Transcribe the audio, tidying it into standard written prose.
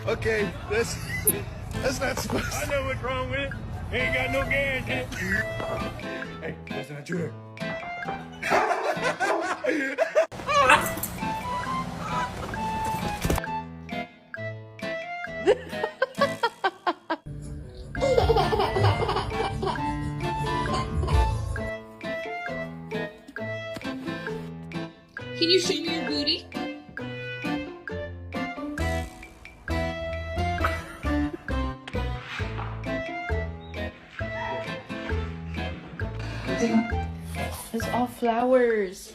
Okay, that's not supposed I know what's wrong with it. Ain't got no gas in it. Hey, that's not true. Can you show me your booty? It's all flowers.